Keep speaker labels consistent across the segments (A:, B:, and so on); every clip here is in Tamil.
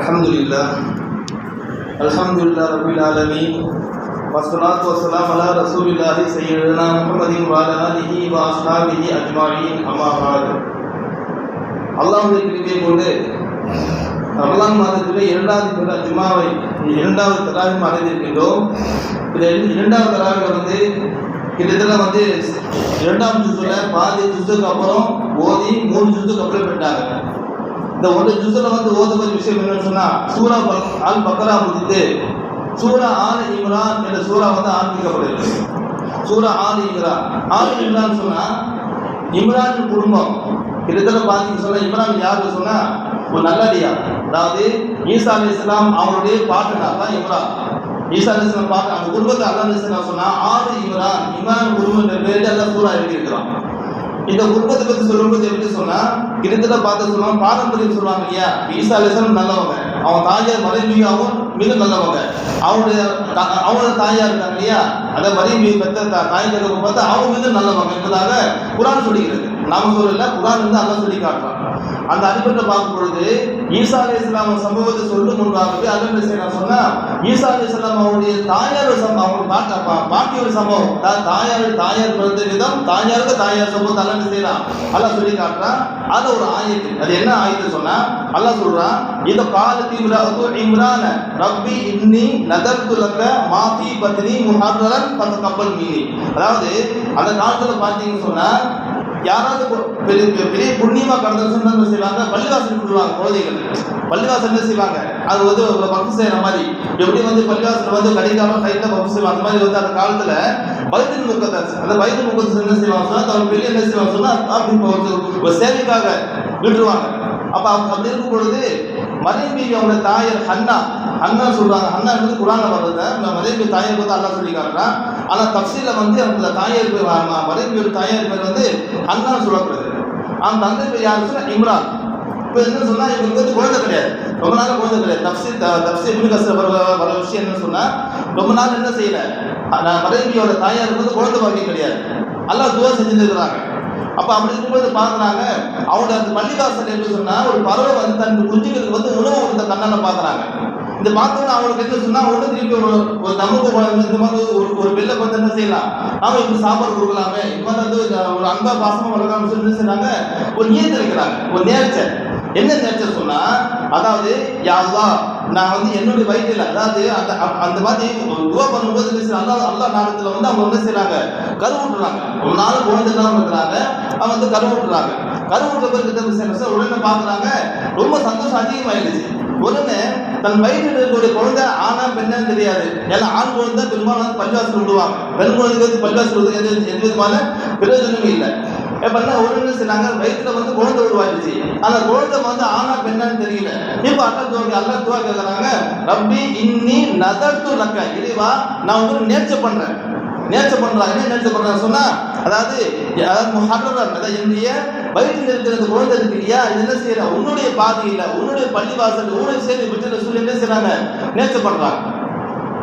A: Alhamdulillah Rabbil Alamin Wassalatu wassalamu ala Rasulillahi Sayyidina Muhammadin wa ala alihi wa ashabihi ajma'in amma ba'du. அல்லாஹ்வுடைய கிருபையை கொண்டு ரமலான் மாதத்திலே இரண்டாவது ஜும்மாவை இரண்டாவது தராவிஹ் அடைந்திருக்கின்றோம். இந்த இரண்டாவது தராவிஹ் கிட்டத்தட்ட இரண்டாம் ஜுஸ்ல பாதி ஜுஸ்க்கு அப்புறம் ஓதி 3 ஜுஸ்க்கு அப்புறம் பெற்றாங்க. இந்த ஒரு ஜுஸ்ல ஓதக்கூடிய விஷயம் என்னன்னு சொன்னா, சூரா அல் பக்ரா முடித்து சூரா ஆல் இம்ரான் என்ற சூரா ஆரம்பிக்கப்படுது. சூரா ஆல் இம்ரான் சொன்னா இம்ரான் குடும்பம் கிட்டத்தட்ட பார்த்தீங்கன்னு சொன்னா இம்ரான் யாருக்கு சொன்னா ஒரு நல்லடியா, அதாவது ஈசா அலைஹிஸ்ஸலாம் அவருடைய பாட்டனார் தான் இம்ரான். ஈசா அலைஹிஸ்ஸலாம் பாட்டு அந்த குடும்பத்தை அல்லாஹ் அலைஹிஸ்ஸலாம் சொன்னா ஆல் இம்ரான் குடும்பம் என்ற பேரில் எல்லாம் சூரா எழுதியிருக்கிறான். இந்த குடும்பத்தை பற்றி சொல்லும்போது எப்படி சொன்னா, கிட்டத்தட்ட பார்த்து சொல்லுவாங்க, பாரம்பரியம் சொல்லுவாங்க இல்லையா, ஈசா அலைஹிஸ்ஸலாம் நல்லவங்க, அவன் தாயார் மறைமியாவும் மிக நல்லவங்க, அவங்களோட தாயார் இருக்காங்க இல்லையா, அதை மறைமியை பெற்ற தாய் தகவலை பார்த்து அவங்க மிக நல்லவங்க என்பதாக குர்ஆன் சொல்லுகிறது. நாம சொல்லல, குர்ஆன் அல்லாஹ் சொல்லி காட்டுறான். அந்த அடிப்படையில் பார்க்கும் பொழுது ஈசா அலைஹிஸ்ஸலாம் சம்பவத்தை சொல்லும் முன்பாகவே அல்லாஹ் என்ன சொன்னா, ஈசா அலைஹிஸ்ஸலாம் அவருடைய தாயார் சம்பவம், அவங்க பாட்டியோட சம்பவம், தாயார் பிறந்த விதம், தாயாருக்கு தாயார் சம்பவத்தை அல்லாஹ் என்ன செய்யறான், அல்லாஹ் சொல்லி காட்டுறான். அதுல ஒரு ஆயத்து, அது என்ன ஆயத்து சொன்னா, அல்லாஹ் சொல்றான், இந்த காலத்தி இம்ரான ரப்பி இன்னி நதர்து லக மா ஃபீ பத்னி முஹர்ரரன் ஃபதகப்பல் மின்னி. அதாவது அந்த காலத்துல பாத்தீங்கன்னு சொன்னா, யாராவது பெரிய புண்ணியமா கடந்து சொன்னா செய்வாங்க, பள்ளிவாசல் விட்டுருவாங்க. குழந்தைகள் பள்ளிவாசல் என்ன செய்வாங்க, அது ஒரு பக்தி செய்யற மாதிரி, எப்படி பள்ளிவாசல் கடிக்காம கையில பக்தி செய்வாங்க. அந்த மாதிரி அந்த காலத்துல பைத்துல் முகத்தஸ், அந்த பைத்துல் முகத்தஸ் என்ன செய்வாங்க சொன்னா, தன் வெளியே என்ன செய்வாங்க சொன்னா, அப்படி ஒரு சேவைக்காக விட்டுருவாங்க. அப்ப அப்படி இருக்கும் பொழுது மரியம் பீவி அவங்க தாயார் ஹன்னா சொல்றாங்க. ஹன்னா குர்ஆன்ல வர்றது மரியம் பீவி தாயார் பத்தி அல்லாஹ் சொல்லி காட்டுறான். ஆனா தஃசீர்ல அந்த தாயார் மரியம் பீவி தாயார் பேர் ஹன்னா சொல்லப்படுது. அந்த தந்தை பேர் யாரு சொன்னா இம்ரான். இப்போ என்ன சொன்னா, இவங்களுக்கு குழந்தை கிடையாது, ரொம்ப நாள் குழந்தை கிடையாது. தஃசீர் இப்னு கஸீர் வர விஷயம் என்ன சொன்னா, ரொம்ப நாள் என்ன செய்யல, மரியம் பீவியோட தாயாருக்கு குழந்தை பாக்கியம் கிடையாது. அல்லாஹ் துஆ செஞ்சுருக்கிறாங்க. அப்ப அப்படி இருக்கும்போது பாக்குறாங்க, அவங்க அந்த பள்ளிவாசல் என்று சொன்னா ஒரு பறவை தன் குஞ்சுகளுக்கு உணவு கொடுத்த கண்ணால பாக்குறாங்க. இந்த பார்த்தோன்னா அவங்களுக்கு என்ன சொன்னா, ஒண்ணு திருப்பி ஒரு நமக்கு இந்த மாதிரி ஒரு வெள்ளை பார்த்து என்ன செய்யலாம், நாம இப்படி சாப்பாடு கொடுக்கலாமே, இது மாதிரி ஒரு அன்பா பாசமா வளர்க்கலாம்னு சொல்லி செய்யறாங்க. ஒரு நியத்து இருக்கிறாங்க, ஒரு நேர்ச்சர். என்ன நேர்ச்சர் சொன்னா, அதாவது யா அல்லாஹ், நான் என்னுடைய வயிற்றுல, அதாவது அந்த மாதிரி துவா பண்ணும்போது அல்லாஹ் நாடத்துல அவங்க என்ன செய்யறாங்க, கருவுட்டுறாங்க. ஒரு நாள் குழந்தை தான் இருக்கிறாங்க, அவங்க கருவுட்டுறாங்க. கருவுற்ற பிறகு உடனே பாக்குறாங்க, ரொம்ப சந்தோஷம் அதிகமாயிடுச்சு. உடனே தன் வயிற்றில் இருக்கக்கூடிய குழந்தை ஆனா பெண்ணான்னு தெரியாது. ஏன்னா ஆண் குழந்தை பெரும்பாலும் பள்ளிவாசல் விடுவாங்க, பெண் குழந்தைக்கு பள்ளிவாசல் விடுறது எந்த விதமான பிரயோஜனமும் இல்லை. எப்படின்னா உடனே செய்யறாங்க, வயிற்றுல குழந்தை உருவாச்சு. அந்த குழந்தை ஆனா பெண்ணான்னு தெரியல. இப்ப அல்லாஹ் துஆ கேட்கறாங்க, ரப்பி இன்னி நதர்து லக்க, இறைவா நான் நேர்ச்சை பண்றேன். நேர்ச்சை பண்றாங்க. என்ன நேர்ச்சை பண்றாங்க சொன்னா, அதாவது முஹர்ரரன், அதாவது என்னுடைய வயிற்றில் இருக்கிற குழந்தை இருக்கு இல்லையா, இது என்ன செய்யற, உன்னுடைய பாதையில, உன்னுடைய பள்ளிவாசல், உன்னுடைய சேர்ந்து விட்டு சொல்லி என்ன செய்யறாங்க, நேர்ச்சை பண்றாங்க.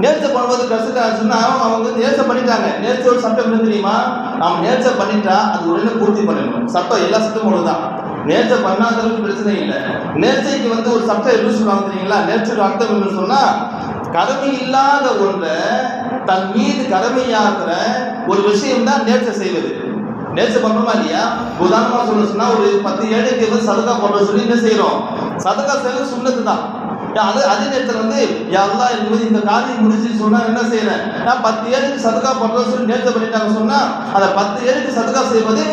A: நேர்ச்சை பண்ணுவது கஷ்டம் சொன்னா, அவங்க நேர்ச்சை பண்ணிட்டாங்க. நேர்ச்சையோட சட்டம் என்ன தெரியுமா, நாம் நேர்ச்சை பண்ணிட்டா அது உடனே பூர்த்தி பண்ணணும். சட்டம் எல்லா சட்டமும் ஒண்ணுதான். நேர்ச்சை பண்ணாதவங்களுக்கு பிரச்சனை இல்லை. நேர்ச்சைக்கு ஒரு சட்டம் எப்படி சொல்லுவாங்க தெரியுங்களா, நேர்ச்சைக்கு அர்த்தம் என்ன சொன்னா, கடமை இல்லாத ஒன்றை தன் மீது கடமையாக்குற ஒரு விஷயம் தான் நேர்ச்சை செய்வது. நேர்ச்சை பண்றோமா இல்லையா, உதாரணமா சொன்னா, ஒரு 10 ஏழைக்கு சதகா போடுற சொல்லி என்ன செய்யறோம், சதகா செய்வது சுன்னத்து தான். அதே நேரத்தில் யா அல்லாஹ் என்பது இந்த காரியம் முடிச்சு சொன்னா என்ன செய்யறேன், நான் 10 ஏழைக்கு சதகா போடுறது சொல்லி நேர்ச்சை பண்ணிட்டாங்க சொன்னா, அந்த 10 ஏழைக்கு சதகா செய்வது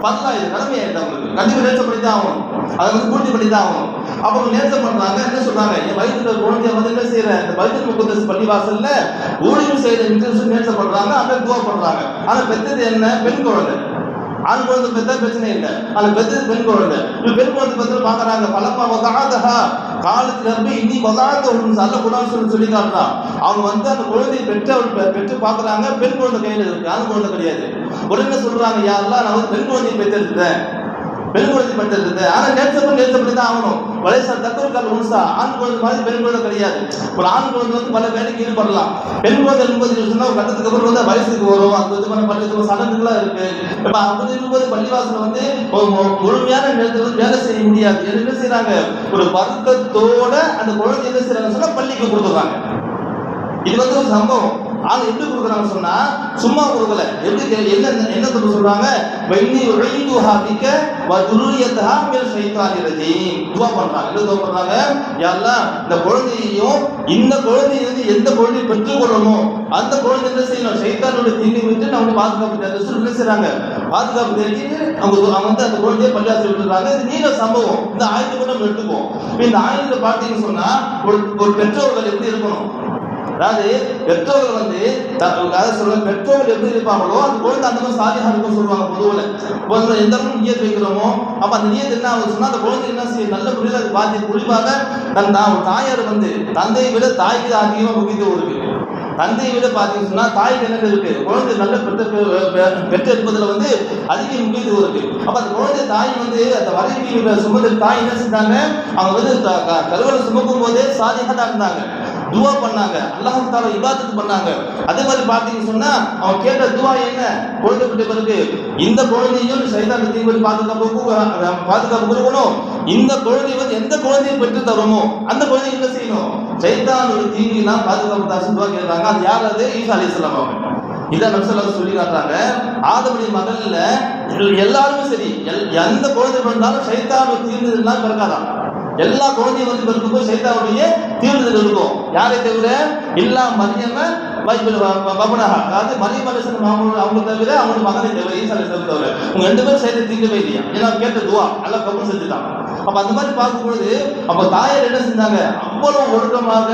A: பல்லா, இது கடமையாயிட்டு அவங்களுக்கு கண்டிப்பா நேர்ச்சை பண்ணி தான் ஆகணும், அதை பூர்த்தி பண்ணி தான் ஆகணும். அவங்க நேர்ச்சை பண்றாங்க. என்ன சொல்றாங்க, என் வயிற்றுல குழந்தைய என்ன செய்யறேன், இந்த பைத்துல் முகத்தஸ் பள்ளிவாசல்ல ஊழியம் செய்யற நேர்ச்சை பண்றாங்க, அங்க துஆ பண்றாங்க. ஆனா பெத்தது என்ன, பெண் குழந்தை. ஆண் குழந்தை பெற்றா பிரச்சனை இல்லை, ஆனா பெற்றது பெண் குழந்தை. பெண் குழந்தை பெற்று பாக்குறாங்க, பலமா வதாதஹா காலத்துல இன்னி வதாத ஒன்று அல்ல குர்ஆன் சொல்லி காட்டுறான். அவங்க அந்த குழந்தையை பெற்று பாக்குறாங்க, பெண் குழந்தை கையில இருக்கு, ஆண் குழந்தை கிடையாது. உடனே சொல்றாங்க, யா அல்லாஹ் நான் பெண் குழந்தையை பெற்றெடுத்துட்டேன். பெண் குழந்தை பெற்றது. ஆனால் நேர்ச்சப்படி தான் ஆகணும். வயசா தக்கருக்கால் உன்சா, ஆண் குழந்தை மாதிரி பெண் குழந்தை கிடையாது. ஒரு ஆண் குழந்தை வந்து பல வேலைக்கு ஈடுபடலாம். பெண் குழந்தை 80 சொன்னா ஒரு கட்டத்துக்கு அப்புறம் வந்து வயசுக்கு வரும். அது விதமான பல்வேறு சடங்குகள்லாம் இருக்கு. இப்ப அப்படி இருக்கும்போது பள்ளிவாசல் வந்து முழுமையான நேரத்தில் வந்து வேலை செய்ய முடியாது. என்ன செய்யறாங்க, ஒரு வர்க்கத்தோட அந்த குழந்தை என்ன செய்யறாங்க சொன்னா பள்ளிக்கு கொடுத்துறாங்க. இது வந்து ஒரு சம்பவம். ஆனா எப்படி கொடுக்குறாங்க சொன்னா சும்மா கொடுக்கல. எப்படி என்ன சொல்றாங்க, வெண்ணி உழைந்துஹா பிக்க வதுரியதஹா மின் ஷைத்தானிர் ரஜீம். துஆ பண்றாங்க. என்ன துஆ பண்றாங்க, யா அல்லாஹ் இந்த குழந்தையையும் இந்த குழந்தையை வந்து எந்த குழந்தையை பெற்றுக்கொள்ளணுமோ அந்த குழந்தை என்ன செய்யணும், ஷைத்தானுடைய தீங்கை விட்டு நம்ம பாதுகாப்பு தேர்தல் என்ன செய்றாங்க, பாதுகாப்பு தேடிட்டு அவங்க வந்து அந்த குழந்தையை பள்ளியாசல் விட்டுறாங்க. இது நீங்க சம்பவம். இந்த ஆயத்துக்கு நம்ம எடுத்துக்குவோம். இந்த ஆயத்துல பார்த்தீங்கன்னு சொன்னா ஒரு பெற்றோர்கள் எப்படி இருக்கணும், அதாவது பெற்றோர்கள் வந்து பெற்றோர்கள் எப்படி இருப்பாங்களோ அந்த குழந்தை அந்த மாதிரி சாதியாக இருக்கும் சொல்லுவாங்க. பொதுவில் எந்த அளவுக்கு நியத் வைக்கிறோமோ அப்ப அந்த நியத் என்ன ஆகும் சொன்னா அந்த குழந்தை என்ன செய்யும், நல்ல முறையில் அது பாதி குறிப்பாக ஒரு தாயார் வந்து தந்தையை விட தாய்க்கு தான் அதிகமாக முக்கியத்துவம் இருக்கு. தந்தையை விட பார்த்தீங்கன்னு சொன்னா தாய்க்கு என்ன இருக்கு, குழந்தை நல்ல பெற்றெடுப்பதில் வந்து அதிக முக்கியத்துவம் இருக்கு. அப்ப அந்த குழந்தை தாய் வந்து அந்த வரைக்கும் சுமந்த தாய் என்ன செஞ்சாங்க, அவங்க வந்து கருவறை சுமக்கும் போதே சாதியாக தான் இருந்தாங்க, துவா பண்ணாங்க, அல்லாஹ் தஆலா இபாதத் பண்ணாங்க. அதே மாதிரி பார்த்தீங்கன்னு சொன்னா அவங்க கேட்ட துவா என்ன, குழந்தை பெற்ற பிறகு இந்த குழந்தையும் சைத்தான் தீங்கு பாதுகாப்பு கொடுக்கணும். இந்த குழந்தை வந்து எந்த குழந்தையை பெற்று தருமோ அந்த குழந்தை என்ன செய்யணும், சைத்தானுடைய தீங்குலாம் பாதுகாப்பு தான் துவா கேட்கிறாங்க. அது யார், அது ஈசா அலைஹிஸ்ஸலாம் அவங்க. இதான் நபி ஸல்லல்லாஹு அலைஹி சொல்லி காட்டுறாங்க. ஆதமுடைய மகள்ல எல்லாருமே சரி, எந்த குழந்தை பிறந்தாலும் சைத்தானுடைய தீங்குலாம் பிறக்காதான். எல்லா குழந்தையும் வந்து பிறக்கும்போது சைத்தானுடைய தீர்வுதல் இருக்கும். யாரை தவிர இல்லா மரியம பபனஹா, அதாவது மரியம் அலைஹிஸ்ஸலாம் அவங்க தவிர அவங்க மகனை தவிர ஈசா அலைஹிஸ்ஸலாம் தவிர உங்க 2 பேரும் சைத்தான் தீங்கவே இல்லையா. ஏன்னா கேட்ட துவா நல்லா கபூல் செஞ்சுட்டாங்க. அப்ப அந்த மாதிரி பார்க்கும்பொழுது அப்ப தாயார் என்ன செஞ்சாங்க, அவ்வளவு ஒழுக்கமாக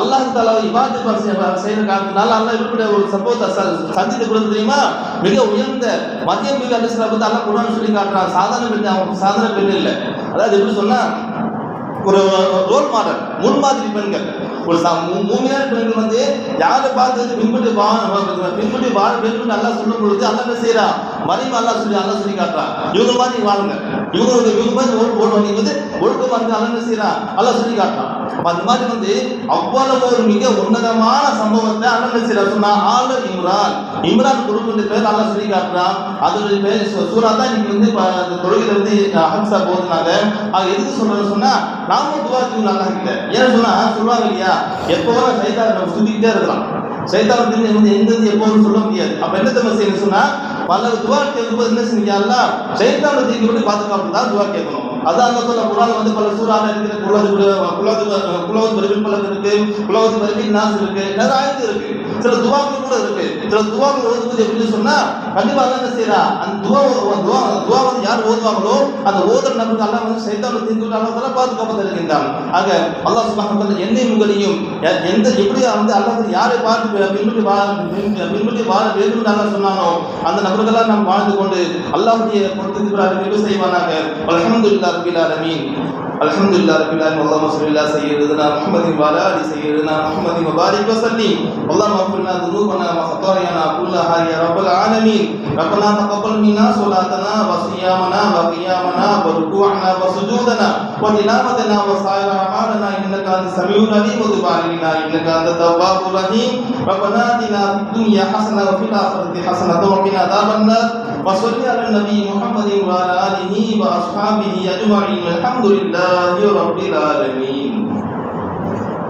A: அல்லாஹ் தஆலா இபாதத் செய்யற காரணத்தினால அல்லாஹ் இப்படி ஒரு சம்பவத்தை சந்தித்து கொடுத்து தெரியுமா, மிக உயர்ந்த மரியம் அலைஹிஸ்ஸலாம் பத்தி அல்லாஹ் குர்ஆன் சொல்லி காட்டுறான். சாதாரண பெண், அவங்க சாதாரண பெண் இல்லை. அதாவது எப்படி சொன்னா ஒரு ரோல் மாடல், முன்மாதிரி பெண்கள். ஒரு மூமியான பெண்கள் வந்து யாரை பார்த்து பின்பற்றி வாழ வேண்டும் நல்லா சொல்லும் பொழுது அல்லா என்ன செய்யறா, மறைவு அல்லா சொல்லி காட்டுறான். இவங்க மாதிரி வாழுங்க, இவங்க மாதிரி ஓடுவாங்க வந்து ஒழுக்கமா இருந்து அல்லா என்ன செய்யறா, அல்லா சொல்லி காட்டுறான். அந்த மாதிரி வந்து அவ்வளவு ஒரு மிக உன்னதமான சம்பவத்தை அல்லா என்ன செய்யறா சொன்னா ஆல இம்ரான் குருவின் பேர் அல்லா சொல்லி காட்டுறான். அதனுடைய பேர் சூரா தான் நீங்க வந்து தொழுகையில வந்து அஹம்சா போதுனாங்க. அது எதுக்கு சொல்றேன்னு சொன்னா நாமும் துவா செய்யணும் அல்லா கிட்ட. ஏன்னு சொன்னா சொல்லுவாங்க இல்லையா, எப்போதும் சைத்தானை நம்ம சுத்திக்கிட்டே இருக்கலாம். சைத்தானை தெரிஞ்சு வந்து எந்த எப்போதும் சொல்ல முடியாது. அப்ப என்ன தவிர செய்யணும் சொன்னா பல துவா கேட்கும்போது என்ன செஞ்சீங்க, சைத்தானை தீங்கி விட்டு பாதுகாப்பு தான் துவா கேட்கணும். அதான் அந்த சொல்ல குர்ஆன்ல வந்து பல சூறால இருக்கிற குலவது பரிபின் பலன் இருக்கு, குலவது பரிபின் நாஸ் இருக்கு, நிறைய ஆயத்து இருக்கு. சில துவாக்கள் கூட இருக்கு. சில துவாக்கள் ஓதும்போது எப்படின்னு சொன்னா கண்டிப்பா என்ன செய்யறா, அந்த துவா வந்து யார் ஓதுவாங்களோ அந்த ஓதுற நபருக்கு அல்லாஹ் வந்து சைத்தானை தீங்கு அல்லாஹ் தஆலா பாதுகாப்பு தருகின்றான். ஆக அல்லாஹ் சுப்ஹானஹு வ தஆலா என்னையும் உங்களையும் எப்படி வந்து அல்லாஹ் யாரை பார்த்து பின்பற்றி வாழ வேண்டும் என்று அல்லாஹ் சொன்னானோ அந்த நபர்களாக நாம் வாழ்ந்து கொண்டு அல்லாஹ்வுடைய பொருத்தத்துக்கு செய்வானாக. அல்ஹம்துலில்லாஹ் ரப்பில் ஆலமீன். அல்ஹம்துலில்லாஹ் ரப்பில் ஆலமீன். அல்லாஹும்ம ஸல்லி அலா சய்யிதினா முஹம்மதின் வ அலா ஆலி சய்யிதினா முஹம்மதின் வ பாரிக் வ சல்லிம். அல்லாஹும்ம اغفر لنا ذنوبنا وخطايانا كلها يا رب العالمين. ربنا تقبل منا صلاتنا وصيامنا وقيامنا وركوعنا وسجودنا وتلاوتنا وسائر اعمالنا انك انت السميع العليم وتب علينا انك انت التواب الرحيم. ربنا آتنا في الدنيا حسنة وفي الآخرة حسنة وقنا عذاب النار. وصل على النبي محمد وعلى آله وأصحابه أجمعين. الحمد لله رب العالمين.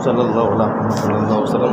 A: صلى الله عليه وسلم.